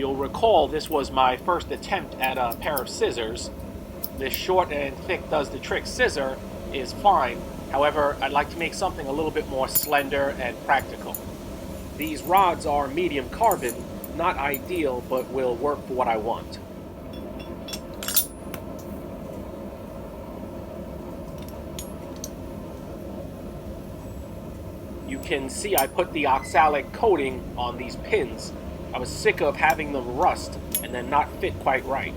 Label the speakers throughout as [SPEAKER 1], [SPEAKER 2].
[SPEAKER 1] You'll recall this was my first attempt at a pair of scissors. This short and thick does the trick scissor is fine. However, I'd like to make something a little bit more slender and practical. These rods are medium carbon, not ideal, but will work for what I want. You can see I put the oxalic coating on these pins. I was sick of having them rust and then not fit quite right.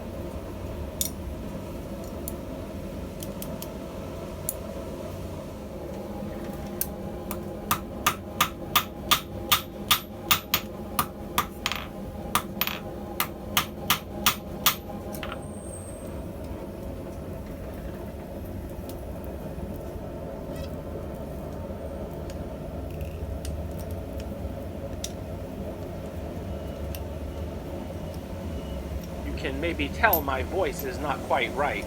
[SPEAKER 1] Can maybe tell my voice is not quite right.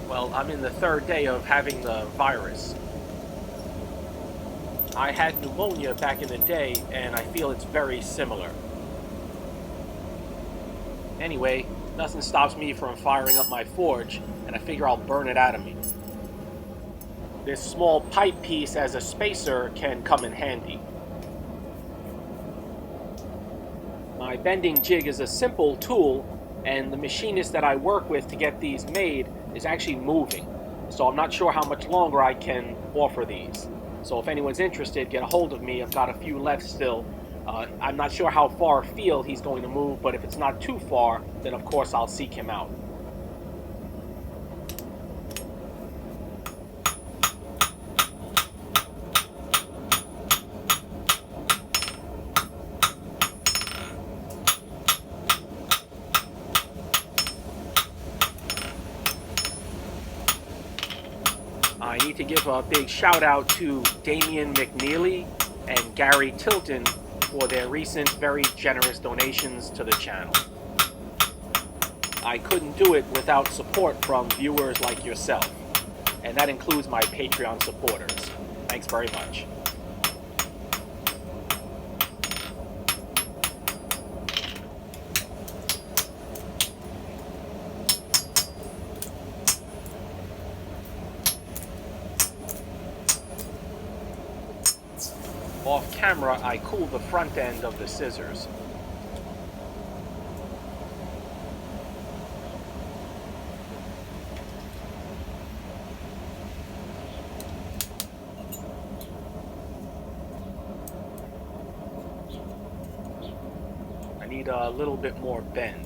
[SPEAKER 1] Well, I'm in the third day of having the virus. I had pneumonia back in the day, and I feel it's very similar. Anyway, nothing stops me from firing up my forge, and I figure I'll burn it out of me. This small pipe piece as a spacer can come in handy. My bending jig is a simple tool, and the machinist that I work with to get these made is actually moving. So I'm not sure how much longer I can offer these. So if anyone's interested, get a hold of me. I've got a few left still. I'm not sure how far afield he's going to move, but if it's not too far, then of course I'll seek him out. I need to give a big shout out to Damian McNeely and Gary Tilton for their recent very generous donations to the channel. I couldn't do it without support from viewers like yourself, and that includes my Patreon supporters. Thanks very much. Off camera, I cool the front end of the scissors. I need a little bit more bend.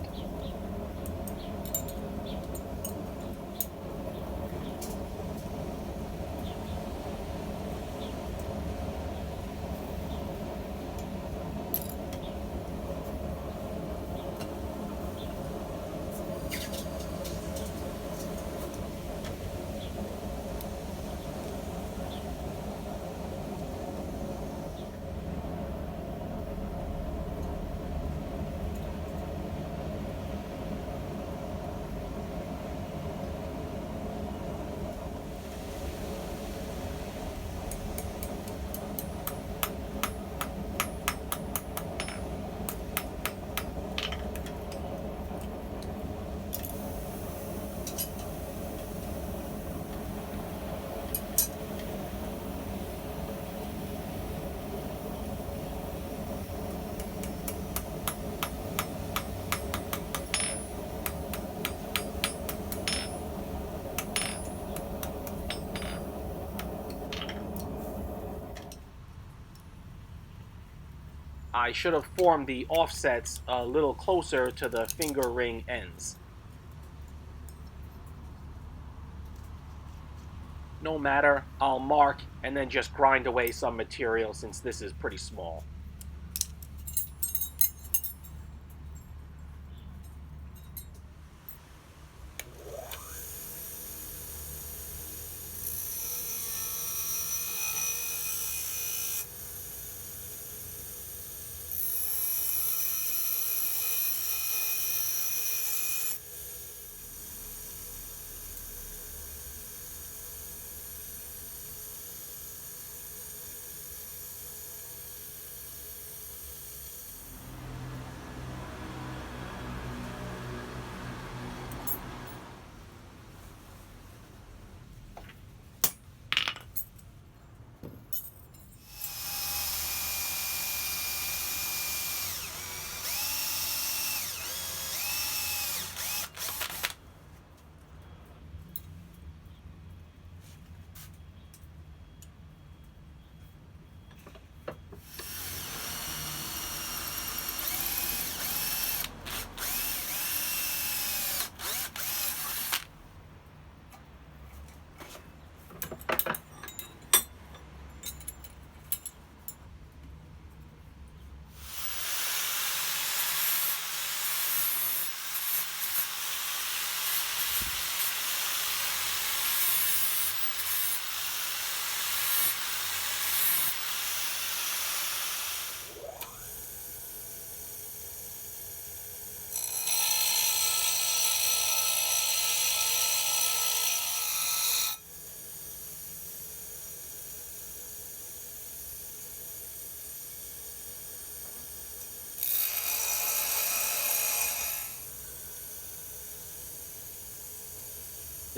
[SPEAKER 1] I should have formed the offsets a little closer to the finger ring ends. No matter, I'll mark and then just grind away some material since this is pretty small.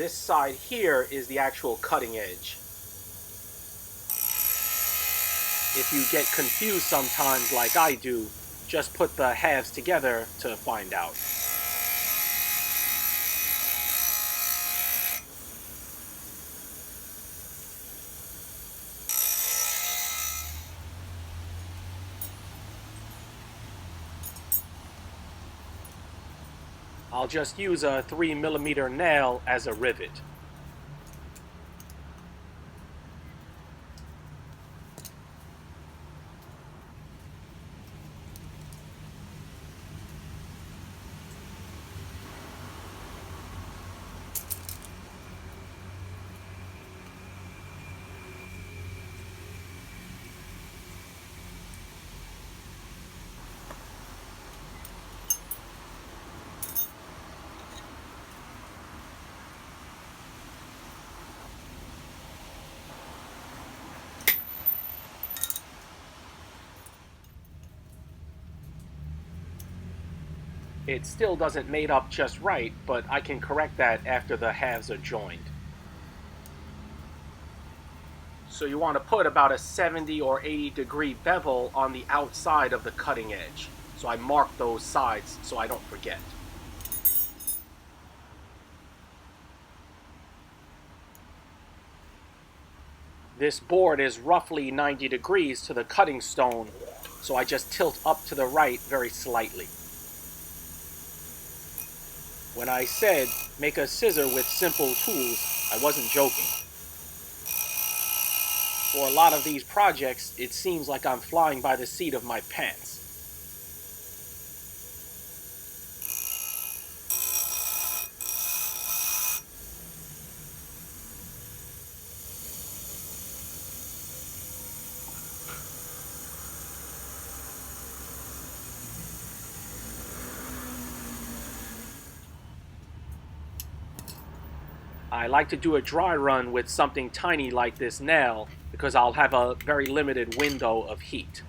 [SPEAKER 1] this side here is the actual cutting edge. If you get confused sometimes like I do, just put the halves together to find out. I'll just use a 3mm nail as a rivet. It still doesn't mate up just right, but I can correct that after the halves are joined. So you want to put about a 70 or 80 degree bevel on the outside of the cutting edge. So I mark those sides so I don't forget. This board is roughly 90 degrees to the cutting stone, so I just tilt up to the right very slightly. When I said make a scissor with simple tools, I wasn't joking. For a lot of these projects, it seems like I'm flying by the seat of my pants. I like to do a dry run with something tiny like this nail because I'll have a very limited window of heat.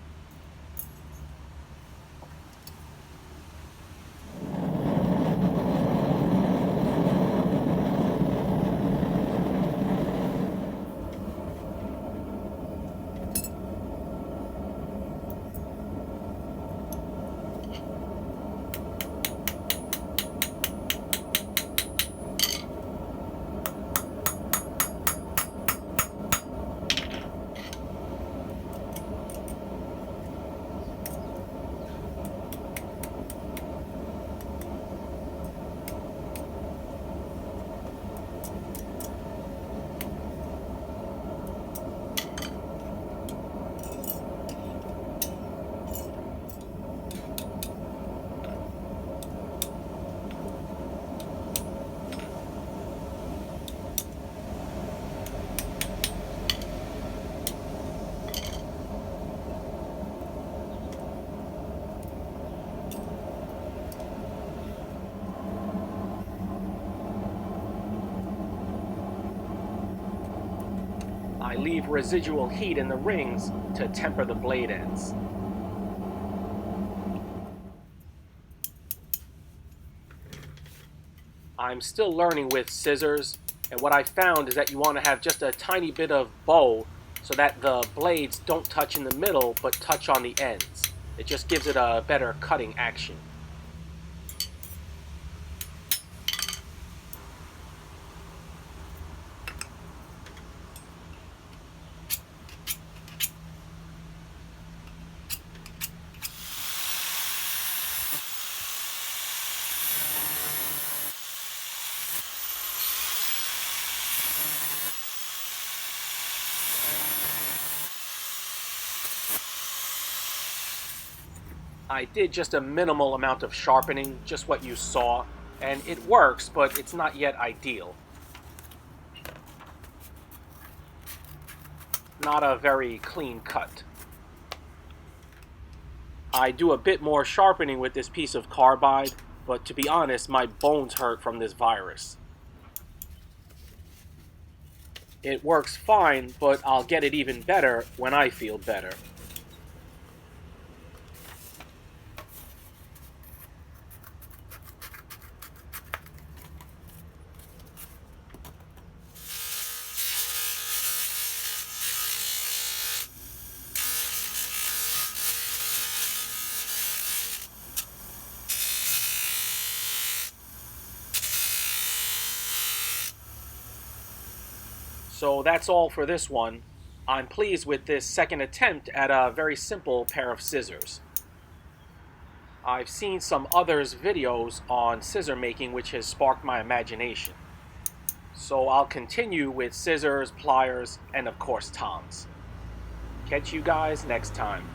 [SPEAKER 1] I leave residual heat in the rings to temper the blade ends. I'm still learning with scissors, and what I found is that you want to have just a tiny bit of bow so that the blades don't touch in the middle but touch on the ends. It just gives it a better cutting action. I did just a minimal amount of sharpening, just what you saw, and it works, but it's not yet ideal. Not a very clean cut. I do a bit more sharpening with this piece of carbide, but to be honest, my bones hurt from this virus. It works fine, but I'll get it even better when I feel better. So that's all for this one. I'm pleased with this second attempt at a very simple pair of scissors. I've seen some others' videos on scissor making which has sparked my imagination. So I'll continue with scissors, pliers, and of course tongs. Catch you guys next time.